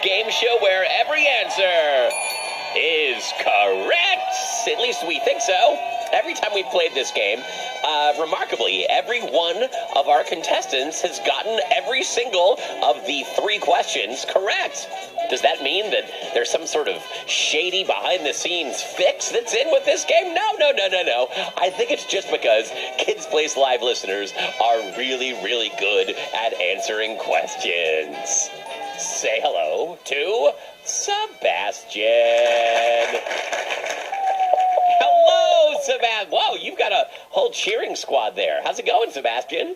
game show where every answer is correct. At least we think so. Every time we've played this game, remarkably, every one of our contestants has gotten every single of the 3 questions correct. Does that mean that there's some sort of shady behind-the-scenes fix that's in with this game? No. I think it's just because Kids Place Live listeners are really, really good at answering questions. Say hello to Sebastian. Hello, Sebastian. Whoa, you've got a whole cheering squad there. How's it going, Sebastian?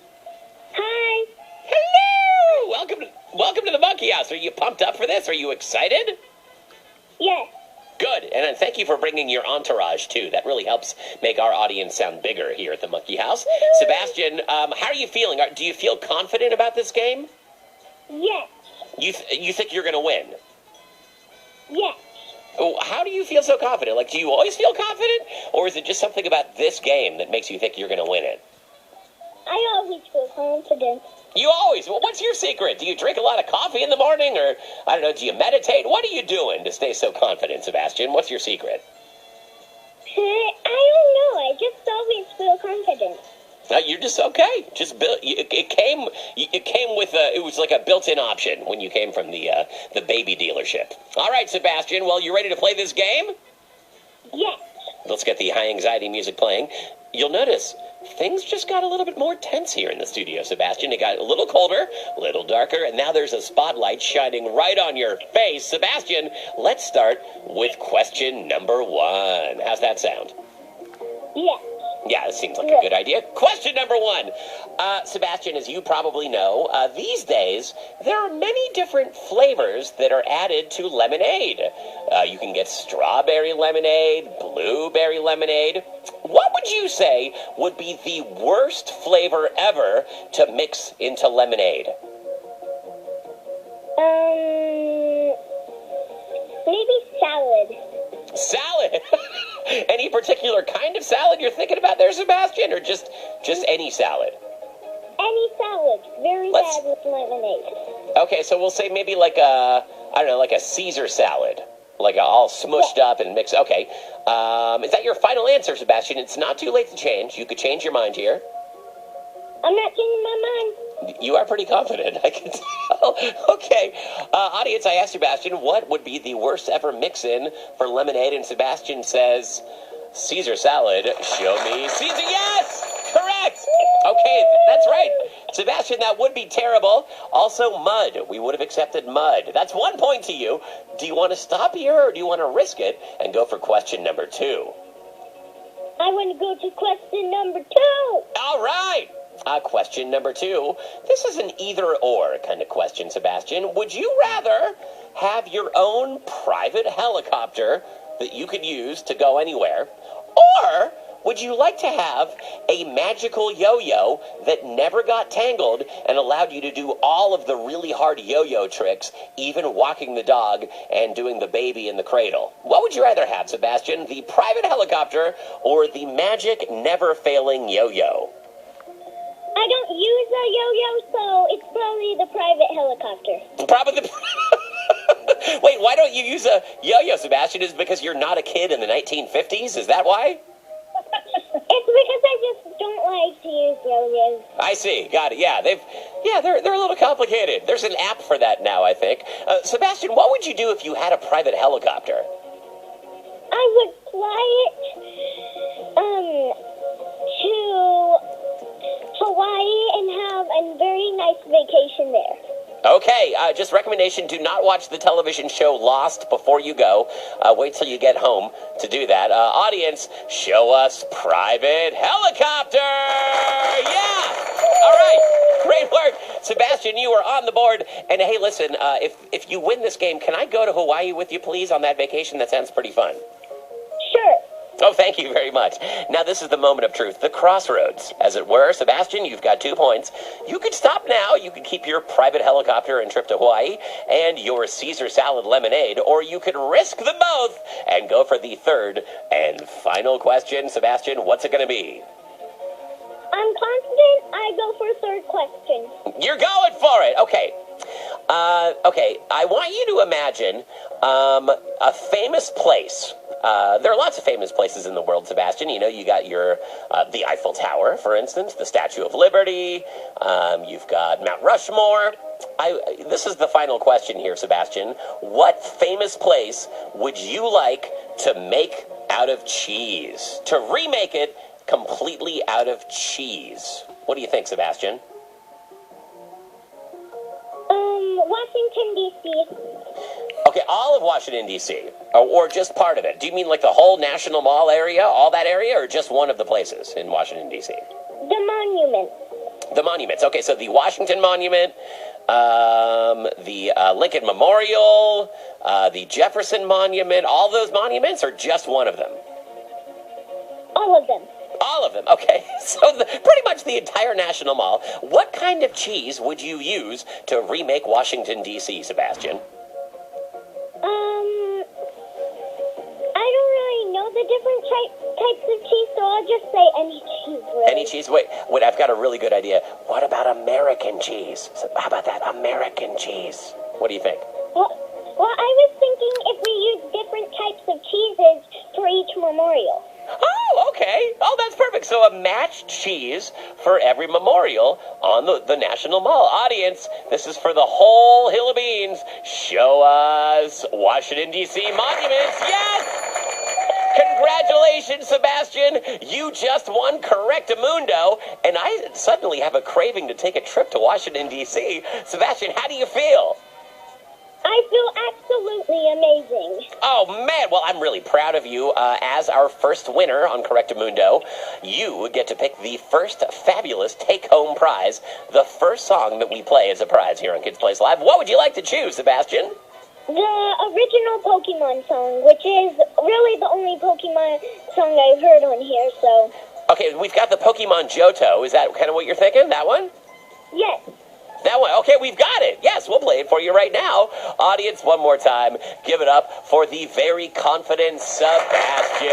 Hi. Hello. Welcome to the Monkey House. Are you pumped up for this? Are you excited? Yes. Good. And thank you for bringing your entourage, too. That really helps make our audience sound bigger here at the Monkey House. Sebastian, how are you feeling? Do you feel confident about this game? Yes. You think you're going to win? Yes. Oh, how do you feel so confident? Like, do you always feel confident? Or is it just something about this game that makes you think you're going to win it? I always feel confident. You always? Well, what's your secret? Do you drink a lot of coffee in the morning? Or, I don't know, do you meditate? What are you doing to stay so confident, Sebastian? What's your secret? I don't know. I just always feel confident. You're just okay. Just it came with it was like a built-in option when you came from the baby dealership. All right, Sebastian. Well, you ready to play this game? Yes. Let's get the high anxiety music playing. You'll notice things just got a little bit more tense here in the studio, Sebastian. It got a little colder, a little darker, and now there's a spotlight shining right on your face. Sebastian, let's start with question number 1. How's that sound? Yes. Yeah, it seems like a good idea. Question number 1. Sebastian, as you probably know, these days, there are many different flavors that are added to lemonade. You can get strawberry lemonade, blueberry lemonade. What would you say would be the worst flavor ever to mix into lemonade? Maybe salad. Salad? Any particular kind of salad you're thinking about there, Sebastian, or just any salad? Any salad. Very bad with lemonade. Okay, so we'll say maybe like a Caesar salad. Like all smushed up and mixed. Okay. Is that your final answer, Sebastian? It's not too late to change. You could change your mind here. I'm not changing my mind. You are pretty confident, I can tell. Okay. Audience, I asked Sebastian, what would be the worst ever mix-in for lemonade? And Sebastian says, Caesar salad. Show me Caesar. Yes! Correct! Okay, that's right. Sebastian, that would be terrible. Also, mud. We would have accepted mud. That's 1 point to you. Do you want to stop here, or do you want to risk it and go for question number 2? I want to go to question number 2. All right. Question number 2. This is an either-or kind of question, Sebastian. Would you rather have your own private helicopter that you could use to go anywhere, or would you like to have a magical yo-yo that never got tangled and allowed you to do all of the really hard yo-yo tricks, even walking the dog and doing the baby in the cradle? What would you rather have, Sebastian, the private helicopter or the magic, never-failing yo-yo? I don't use a yo-yo, so it's probably the private helicopter. Probably the... Wait, why don't you use a yo-yo, Sebastian? Is it because you're not a kid in the 1950s? Is that why? It's because I just don't like to use yo-yos. I see. Got it. Yeah, they're a little complicated. There's an app for that now, I think. Sebastian, what would you do if you had a private helicopter? I would fly it to Hawaii and have a very nice vacation there. Okay, just recommendation, do not watch the television show Lost before you go. Wait till you get home to do that. Audience, show us private helicopter! Yeah! All right, great work. Sebastian, you are on the board. And hey, listen, if you win this game, can I go to Hawaii with you, please, on that vacation? That sounds pretty fun. Sure. Oh, thank you very much. Now, this is the moment of truth, the crossroads, as it were. Sebastian, you've got 2 points. You could stop now. You could keep your private helicopter and trip to Hawaii and your Caesar salad lemonade, or you could risk them both and go for the 3rd and final question. Sebastian, what's it going to be? I'm confident I go for 3rd question. You're going for it. Okay. Okay, I want you to imagine a famous place. There are lots of famous places in the world, Sebastian. You know, you got your the Eiffel Tower, for instance, the Statue of Liberty. You've got Mount Rushmore. This is the final question here, Sebastian. What famous place would you like to make out of cheese? To remake it completely out of cheese. What do you think, Sebastian? Washington, D.C. Okay, all of Washington, D.C., or just part of it. Do you mean like the whole National Mall area, all that area, or just one of the places in Washington, D.C.? The monument. The monuments. Okay, so the Washington Monument, the Lincoln Memorial, the Jefferson Monument, all those monuments, or just one of them? All of them. All of them. Okay, so pretty much the entire National Mall. What kind of cheese would you use to remake Washington, D.C., Sebastian? I don't really know the different types of cheese, so I'll just say any cheese, really. Any cheese? Wait, I've got a really good idea. What about American cheese? So how about that, American cheese? What do you think? Well, I was thinking if we use different types of cheeses for each memorial. Oh, okay. Oh, that's perfect. So a matched cheese for every memorial on the National Mall. Audience, this is for the whole hill of beans. Show us Washington, D.C. monuments. Yes! Congratulations, Sebastian. You just won Correctamundo, and I suddenly have a craving to take a trip to Washington, D.C. Sebastian, how do you feel? I feel absolutely amazing. Oh, man. Well, I'm really proud of you. As our first winner on Correctamundo, you get to pick the first fabulous take-home prize, the first song that we play as a prize here on Kids Place Live. What would you like to choose, Sebastian? The original Pokemon song, which is really the only Pokemon song I've heard on here, so... Okay, we've got the Pokemon Johto. Is that kind of what you're thinking, that one? Yes. That one. Okay, we've got it. Yes, we'll play it for you right now. Audience, one more time, give it up for the very confident Sebastian.